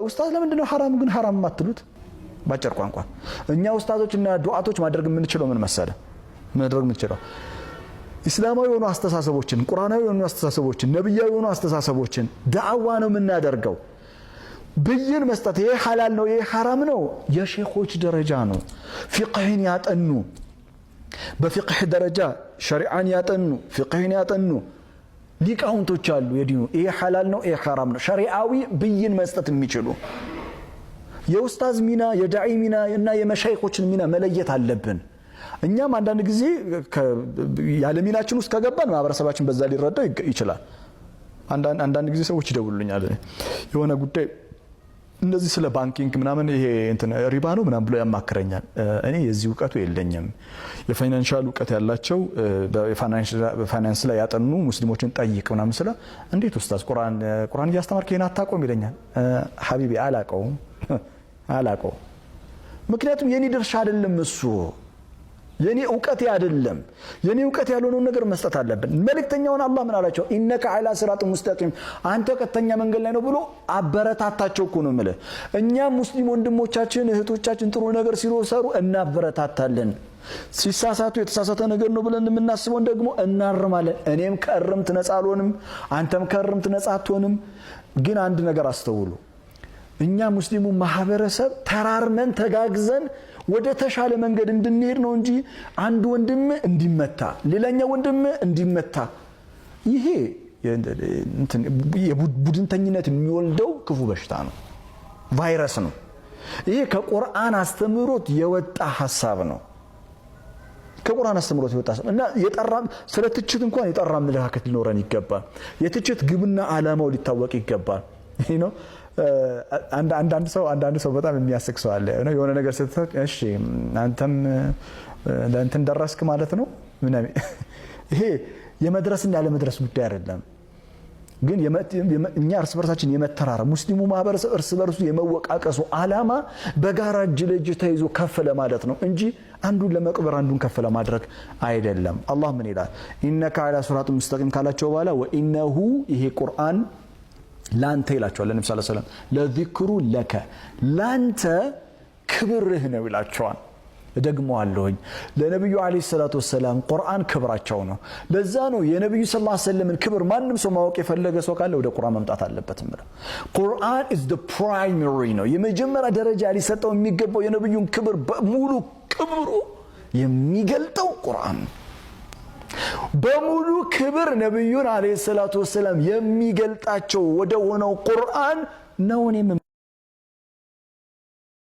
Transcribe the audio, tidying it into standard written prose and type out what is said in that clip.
ኡስታዝ ለምንድነው ሐራም ግን ሐራም ማትሉት? ባጭር ቋንቋ እኛ ኡስታዞችና ዱዓቶች ማድረግ የምንችለው ምን መሰለ ማድረግ የምንችለው እስላማዊ የሆኑ አስተሳሰቦችን ቁርአናዊ የሆኑ አስተሳሰቦችን ነብያዊ የሆኑ አስተሳሰቦችን ዳዕዋ ነው የምናደርገው። ብይን መስጠት ይሄ ሐላል ነው ይሄ ሐራም ነው የሼኾች ደረጃ ነው። ፊቅህን ያጠኑ በፊቅህ ደረጃ ሸሪዓን ያጠኑ ፊቅህን ያጠኑ ሊቃውንቶች አሉ የዲኑ ይሄ ሐላል ነው ይሄ ሐራም ነው ሸሪዓዊ ብይን መስጠት የሚችሉ። የኡስታዝ ሚና የዳዒ ሚና እና የመሻይኾችን ሚና መለየት አለብን። እኛም አንዳንድ ጊዜ ያለ ሚናችን ውስጥ ከገባን ማህበረሰባችን በዛ ሊረዳ ይችላል። አንዳንድ ጊዜ ሰዎች ይደውሉልኛል የሆነ ጉዳይ እንደዚህ ስለ ባንኪንግ ምናምን ይሄ እንትን ሪባ ነው ምናምን ብሎ ያማክረኛል። እኔ የዚህ ዕውቀቱ የለኝም። የፋይናንሻል ዕውቀት ያላቸው በፋይናንስ ላይ ያጠኑ ሙስሊሞችን ጠይቅ ምናምን ስለ እንዴት ኡስታዝ ቁርአን እያስተማርክ ይሄን አታቆም ይለኛል። ሐቢቢ አላቀውም። ምክንያቱም የኔ ድርሻ አይደለም እሱ የኔ ዕውቀት አይደለም። የኔ ዕውቀት ያልሆነው ነገር መስጠት አለብን። መልእክተኛውን አላህ ምን አላቸው? ኢነከ ዐላ ሲራጥ ሙስተቂም አንተ ቀጥተኛ መንገድ ላይ ነው ብሎ አበረታታቸው እኮ ነው ማለት። እኛ ሙስሊም ወንድሞቻችን እህቶቻችን ጥሩ ነገር ሲሰሩ እናበረታታለን። ሲሳሳቱ የተሳሳተ ነገር ነው ብለን የምናስበውን ደግሞ እናርማለን። እኔም ከእርምት ነፃ አልሆንም፣ አንተም ከእርምት ነፃ አትሆንም። ግን አንድ ነገር አስተውሉ። እኛ ሙስሊሙ ማህበረሰብ ተራርመን ተጋግዘን ወደ ተሻለ መንገድ እንድንሄድ ነው እንጂ አንድ ወንድም እንዲመታ ሌላኛው ወንድም እንዲመታ ይሄ የቡድንተኝነት የሚወልደው ክፉ በሽታ ነው፣ ቫይረስ ነው። ይሄ ከቁርአን አስተምሮት የወጣ ሐሳብ ነው። ከቁርአን አስተምሮት የወጣ እና የጠራም ስለ ትችት እንኳን የጠራ አመለካከት ሊኖረን ይገባል። የትችት ግብና ዓላማው ሊታወቅ ይገባል። ይሄ ነው አንዳንድ ሰው በጣም የሚያስቅ ሰው አለ ነው የሆነ ነገር ስትሰጥ እሺ አንተም ለእንትን ደረስክ ማለት ነው ምናምን። ይሄ የመድረስና ያለመድረስ ጉዳይ አይደለም። ግን እኛ እርስ በርሳችን የመተራረም ሙስሊሙ ማህበረሰብ እርስ በርሱ የመወቃቀሱ ዓላማ በጋራ እጅ ለእጅ ተይዞ ከፍ ለማለት ነው እንጂ አንዱን ለመቅበር አንዱን ከፍ ለማድረግ አይደለም። አላህ ምን ይላል? ኢነከ ዐላ ሲራጥ ሙስተቂም ካላቸው በኋላ ወኢነሁ ይሄ ቁርአን ላንተ ይላቸዋል ለነብዩ ሰለላሁ ዐለይሂ ወሰለም ለዚክሩ ለከ ላንተ ክብርህ ነው ይላቸዋል። ደግሞአለሁኝ ለነብዩ ዐለይሂ ሰላቱ ወሰለም ቁርአን ክብራቸው ነው። ለዛ ነው የነብዩ ሰለላሁ ዐለይሂ ወሰለም ክብር ማንም ሰው ማወቅ የፈለገ ሰው ካለ ወደ ቁርአን መምጣት አለበት ማለት ቁርአን is the primary ነው የመጀመሪያ ደረጃ ሊሰጠው የሚገባው የነብዩን ክብር በሙሉ ክብሩ የሚገልጠው ቁርአን በሙሉ ክብር ነብዩን ዐለይሂ ሰላቱ ወሰለም የሚገልጣቸው ወደ ሆነው ቁርአን ነው እኔ